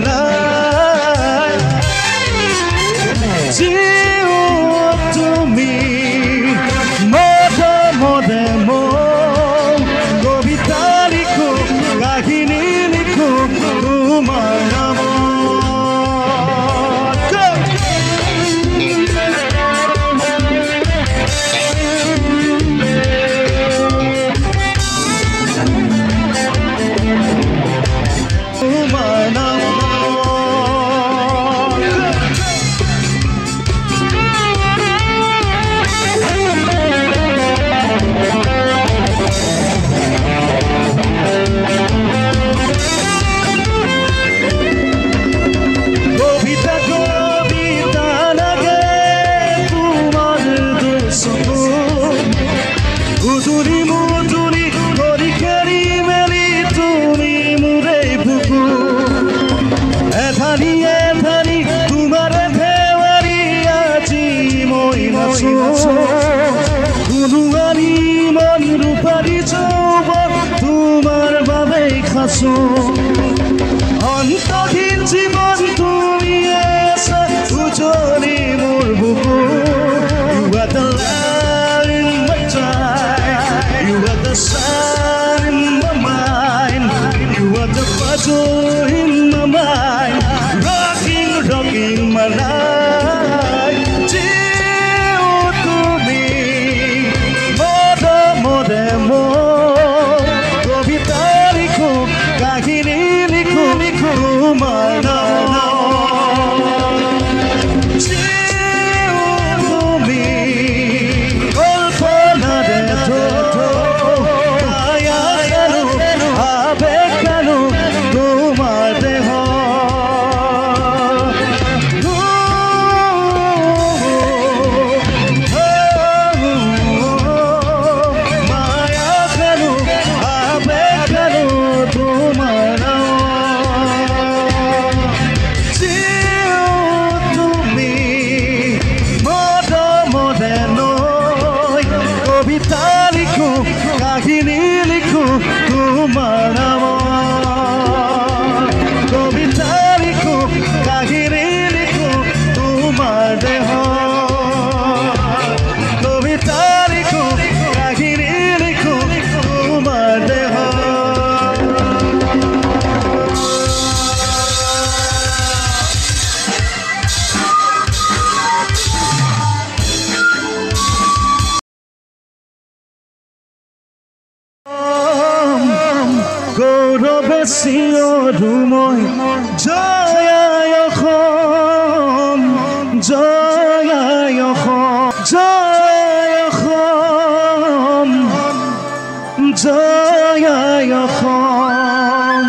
নাই জিও তুমি মদে মদে মই কবিতা লিখো কাহিনী লিখো তোমাৰ নামত অন্তহীন জীবন তুমি আছা উজলি মোৰ বুকু You are the light in my time You are the sun in my mind You are the puzzle in my mind Rocking, rocking my life Jio তুমি মদে মদে মই কবিতা লিখো কাহিনী লিখো লিখো তোমাৰ নামত জিও তুমি কল্পনাৰে মায়া খেলো আবেগ খেলো তোমাৰ দেহ মায়া খেলো আবেগ খেলো তোমাৰ কবিতা লিখো কাহিনী লিখো তোমাৰ নামত কবিতা লিখো কাহিনী লিখো তোমাৰ দেহ কবিতা লিখো কাহিনী লিখো তোমাৰ দেহ গৌৰৱে চিঞৰো মই জয় অসম জয় অসম জয় অসম জয় অসম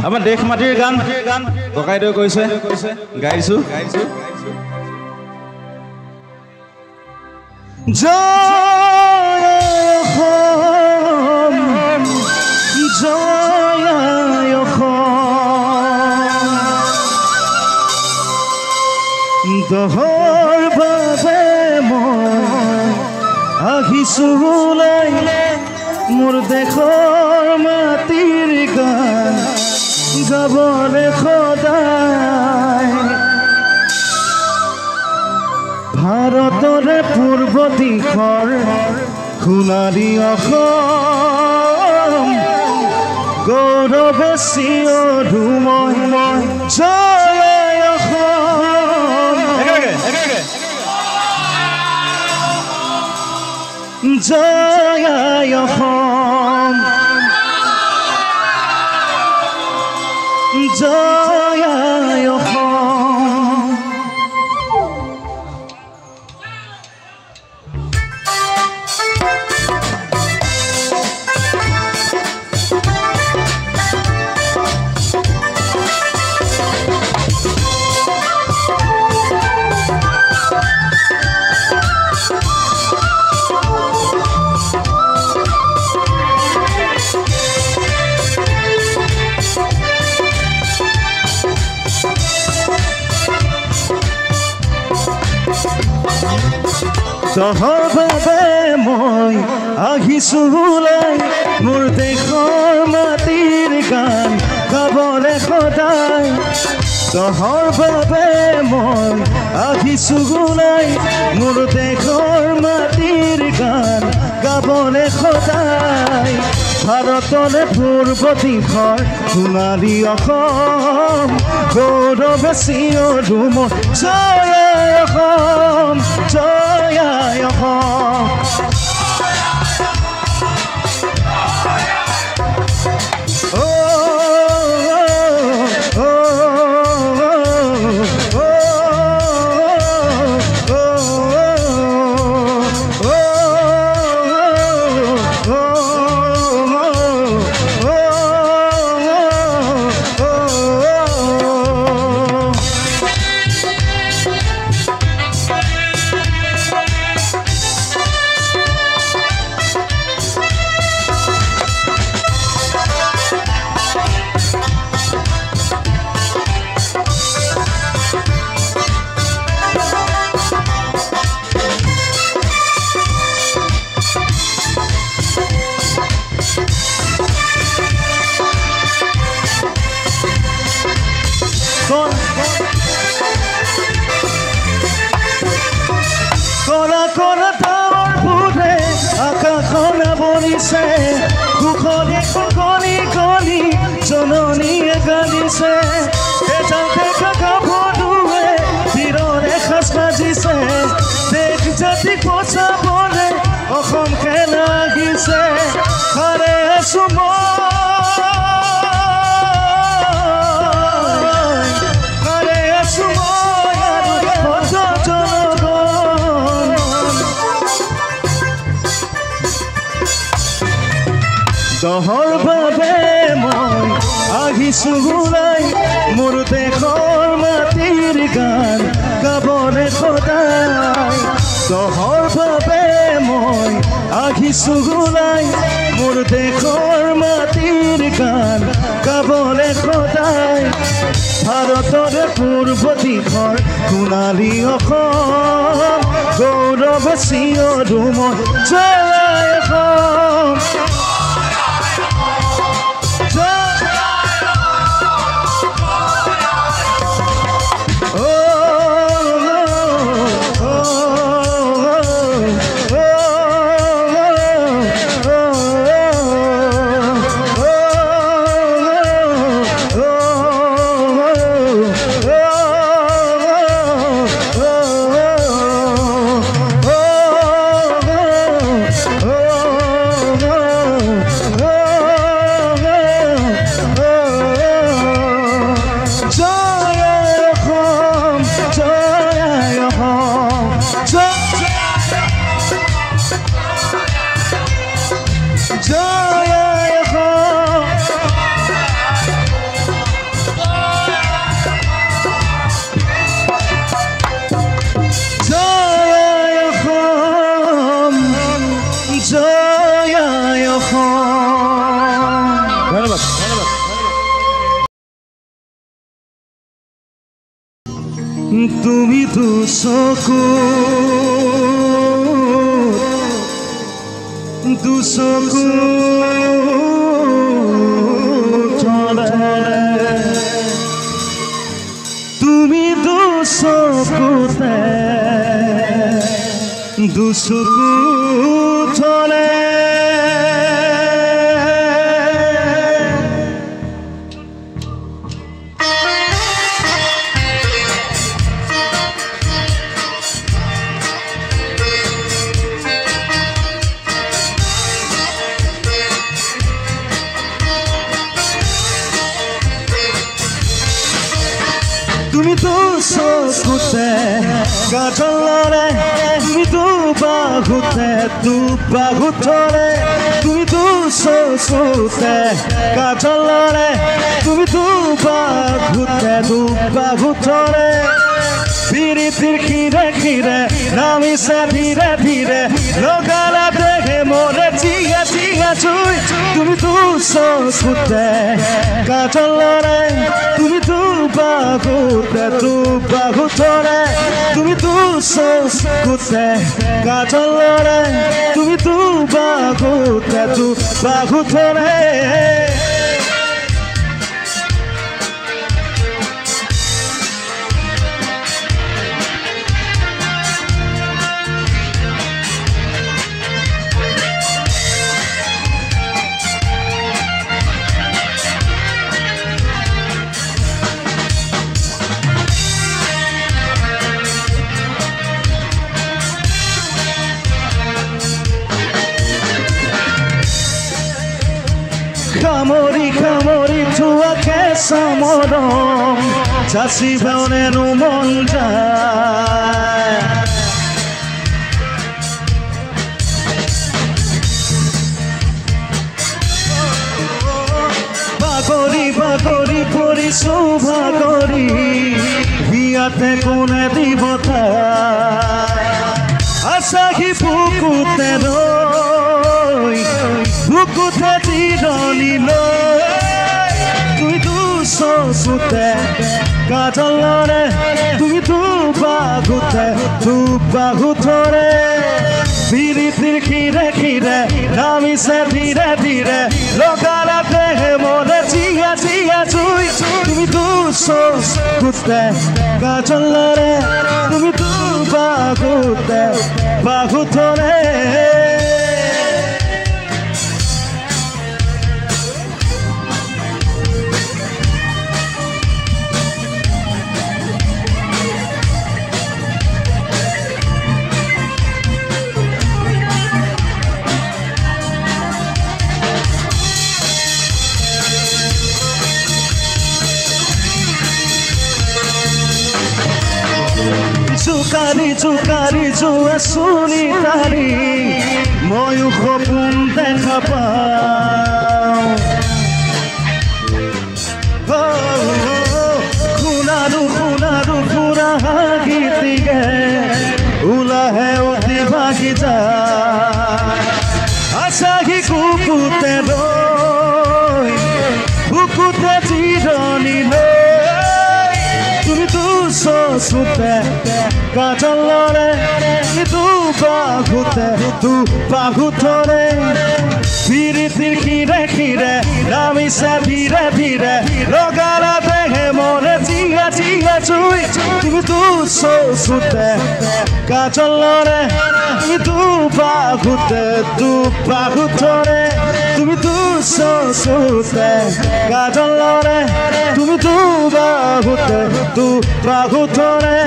আমাৰ দেশ মাটিৰ গান ককাইদেউ কৈছে গাইছো জয় অসম জয় অসম দহৰ বাবে মই আহিছো ওলাই মোৰ দেশৰ মাটিৰ গান গাবলে সদায় ভাৰতৰে পূৰ্ব দিশৰ সোণালী অসম গৌৰৱে চিঞৰো মই জয় অসম জয় অসম জয় অসম তহৰ বাবে মই আহিছো ওলাই মোৰ দেশৰ মাটিৰ গান গাবলে সদায় তহৰ বাবে মই আহিছো গুলাই মোৰ দেশৰ মাটিৰ গান গাবলে সদায় ভাৰতৰে পূৰ্ব দিশৰ সোণালী অসম গৌৰৱে চিঞৰো মোৰ জয় অসম জয় অসম কলা কলা তাঁৰ বুৰে আকাশনা বনিছে কুশলী কুশলী কলি জননীয়ে গালিছে এজাল দেখা গাভৰুৱে বীৰৰে সাজ সাজিছে দেশ জাতি বচাবলে অসমকে লাগিছে হাৰে আছো তহৰ বাবে মই আহিছো গুলাই মোৰ দেশৰ মাটিৰ গান গাবলে সদায় তহৰ বাবে মই আহিছো গুলাই মোৰ দেশৰ মাটিৰ গান গাবলে সদায় ভাৰতৰে পূৰ্ব দিশৰ সোণালী অসম গৌৰৱে চিঞৰো মই জয় অসম তুমি তো চকু তুমি তো চকুতে দুচকু চলে তুমি তো চকুতে কাজলৰে তুমি তো বাহুতে ধৰে তুমি তো চকুতে কাজলৰে তুমি তো বাহুতে ধৰে পিৰিতিৰ খিৰে খিৰে নামিছে ধীৰে ধীৰে লগালা দেহে মৰে জিয়া জিয়া জুই তুমি তো চকুতে কাজলৰে তুমি তো বাহুতে ধৰে তুমি তো চকুতে কাজলৰে তুমি তো বাহুতে ধৰে samodom chasi bone no monja bagori bagori pori shobha gori biyate kone dibota asahi pukute roi pukute tironi loi tui tu sosute kajolore tui tu bagutore piritir khire khire nami se dhire dhire lokara dehe more chiya chiya chui tumi tu sosute kajolore tumi tu bagutore Chukari jua suni tari moyu khopun dekha pao Khunaru pura hagiti ge ula hai uti bagi ja asahi kukute roi bukute tironi loi tumi tu sosute kajolore tu bagutore piritir khire khire nami se dhire dhire logara dehe more chiya chiya chui tumi tu sosute kajolore tu bagutore tumi tu sosute kajolore tumi tu bagutore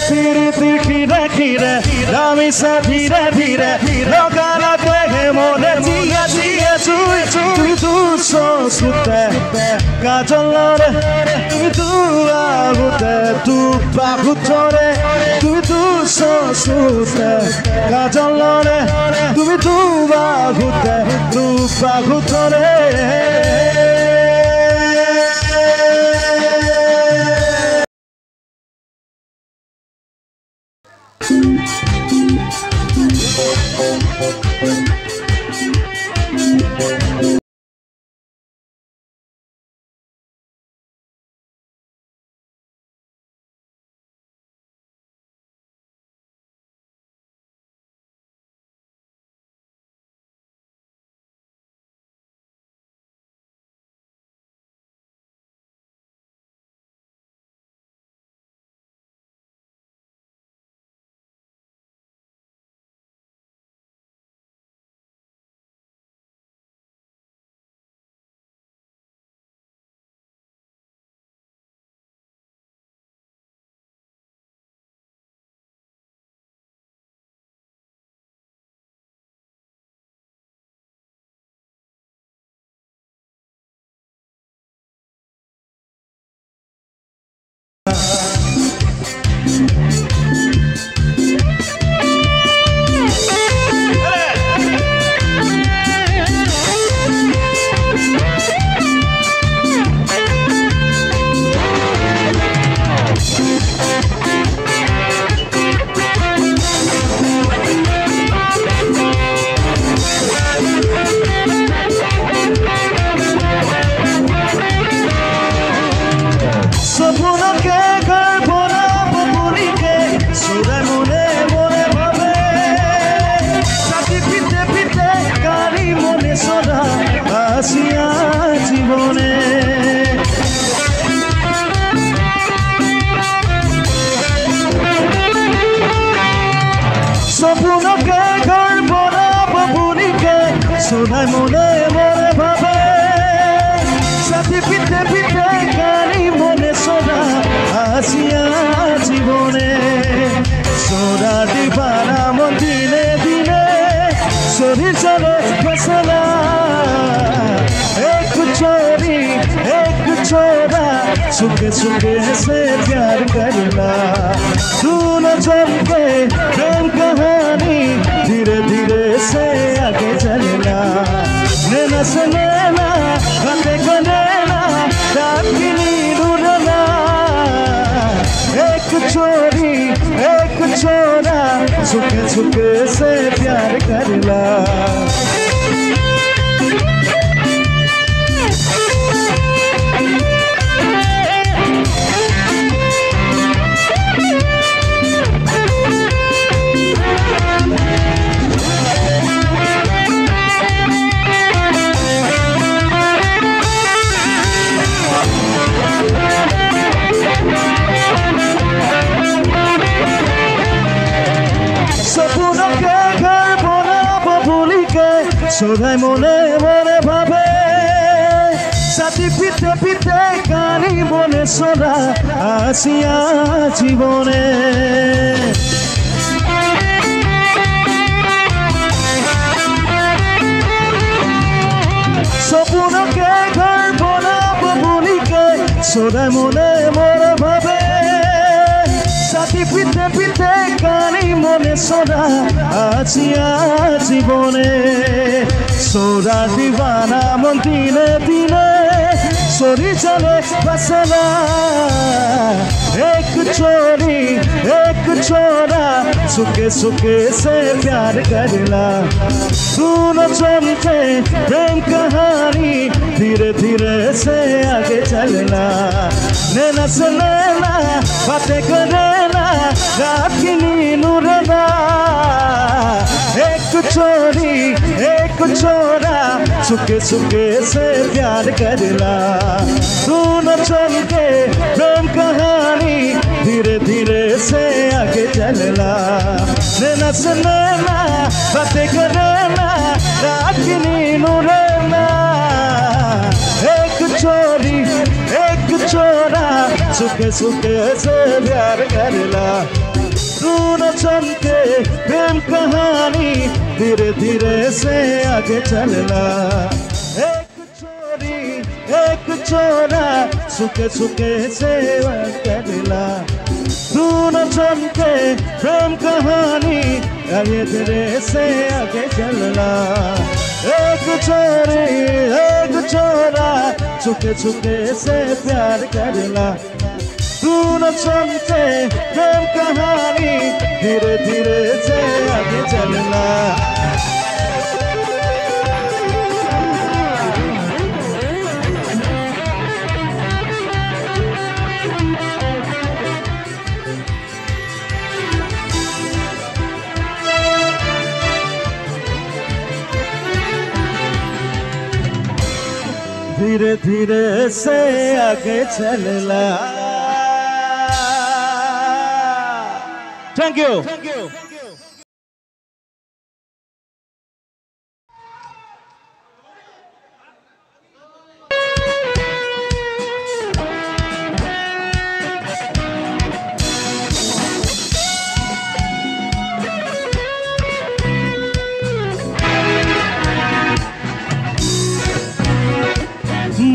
piritir khire khire nami se dhire dhire lokara dehe more chiya chiya chui tumi tu sosute kajolore tumi tu bagutore tumi tu sosute kajolore tumi tu bagutore एक छोरा सुखे सुखे से प्यार करना दोनों जम के प्रेम कहानी धीरे धीरे से आगे चलना नैना से नैना बातें करना रात की नींद उड़ना एक छोरा सुखे सुखे से प्यार करना সদাই মনে মনে ভাবে সাথী পিতে পিতে কানি বনে সদা আসিয়া জীবনে স্বপ্নকে ঘর বনাবো বলিকে সদাই মনে মনে ভাবে সাথী পিতে পিতে কানি মনে সদা আসিয়া জীবনে सोरा दीवाना मन दिने दिने सोरी चले बसना एक छोरा सुखे सुखे से प्यार करना दोनों चमके प्रेम कहानी धीरे धीरे से आगे चलना नैना से नैना बातें करना रात की नींद उड़ना एक छोरा सुखे सुखे से प्यार करना दोनों चमके प्रेम कहानी धीरे धीरे से आगे चलना नैना से नैना बातें करना रात की नींद उड़ना एक छोरा सुखे सुखे से प्यार करना दोनों चमके प्रेम कहानी धीरे धीरे से आगे चलना एक छोरा सुखे सुखे से करना दोनों चमके प्रेम कहानी धीरे धीरे से आगे चलना एक छोरा सुखे सुखे से प्यार करना दोनों चलते प्रेम कहानी धीरे धीरे से आगे चलना धीरे धीरे से आगे चलना Thank you.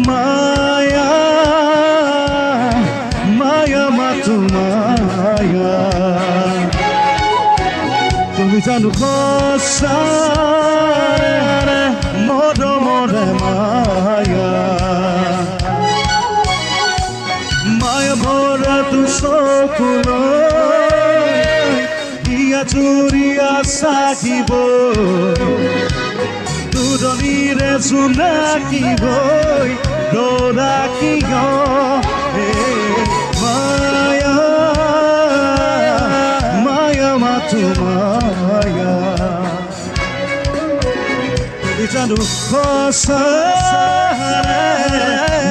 Maya, Maya Matumaya. জানো কসারে মরে মরে মায়া মায়া ভরা তু সকুলো দিয়া চুরিয়া সাকিব দুরনিরে সুনাকিব দৌড়াকিব মায়া মায়া মাতুমায়া জানো কসারে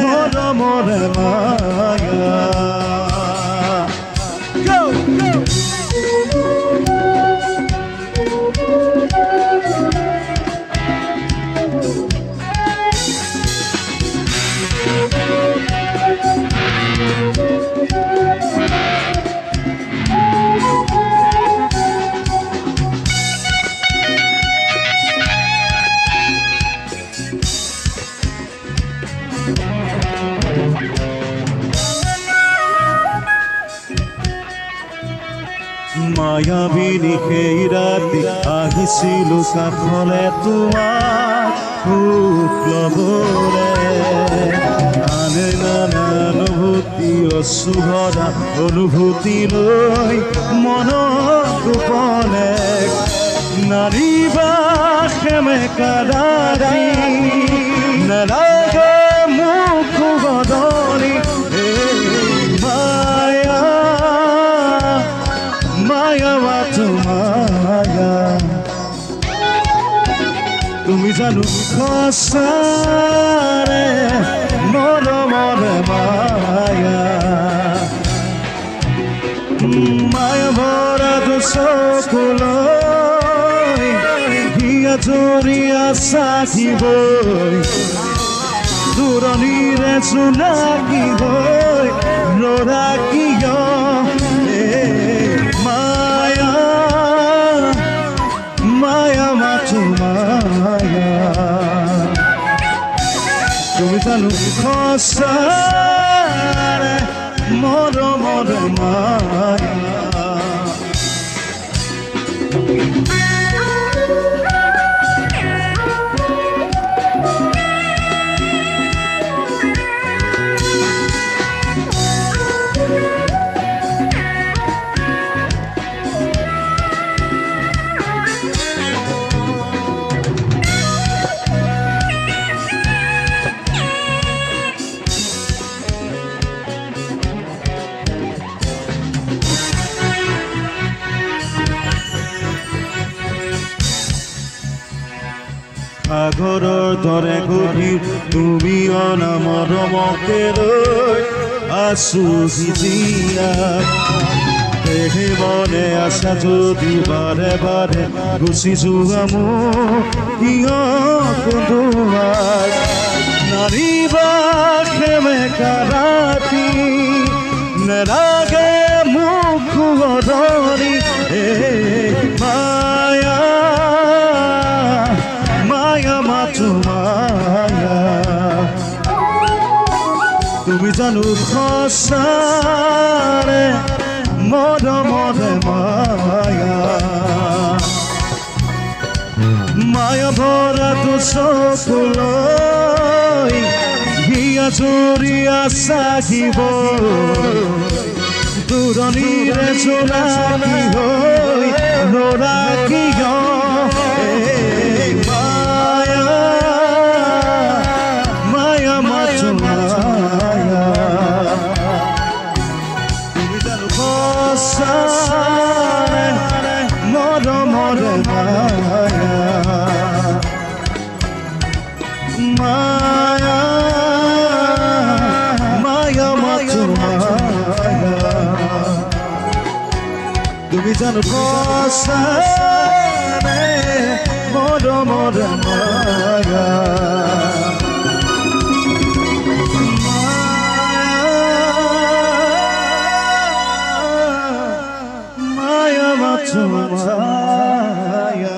মরে মরে মায়া মায়াবিনী সেই ৰাতি আহিছিলো কাষলে তোমাক সুখ ল'বলে আনে নানা অনুভূতি অশুভতা অনুভূতি লৈ মনত গোপনে নাৰিবা সেমেকা ৰাতি নালাগে মোক বদলি মায়া মায়া মায়া তুমি জানো সঁচাৰে মৰমৰ মায়া মায়া ভৰা চকুলৈ হিয়া জৰিয়া চাকিবই দূৰণিৰে জোনাকী হৈ ল'ৰা কিয় মায়া মায়া মাথো মায়া তুমি জানো সঁচাৰে মৰমৰ মায়া সাগৰৰ দৰে গভীৰ তুমি অনামৰ মৰমকে লৈ আছো ভিজিয়া দেহে মনে আছা যদি বাৰে বাৰে গুচি যোৱা মোৰ কিয় দুৱাৰ নাৰিবা সেমেকা ৰাতি নেলাগে মোক বদলি মায়া মায়া মাথো মায়া তুমি জানো সঁচাৰে মৰমৰ মায়া মায়া ভৰা চকুলৈ হিয়া জৰিয়া চাকিব দূৰণিৰে জোনাকী হৈ ল'ৰা কিয় মায়া মাথো মায়া তুমি জানো সঁচাৰে মৰমৰ মায়া মায়া মায়া মাথো মায়া তুমি জানো সঁচাৰে মৰমৰ মায়া মায়া মাথো মায়া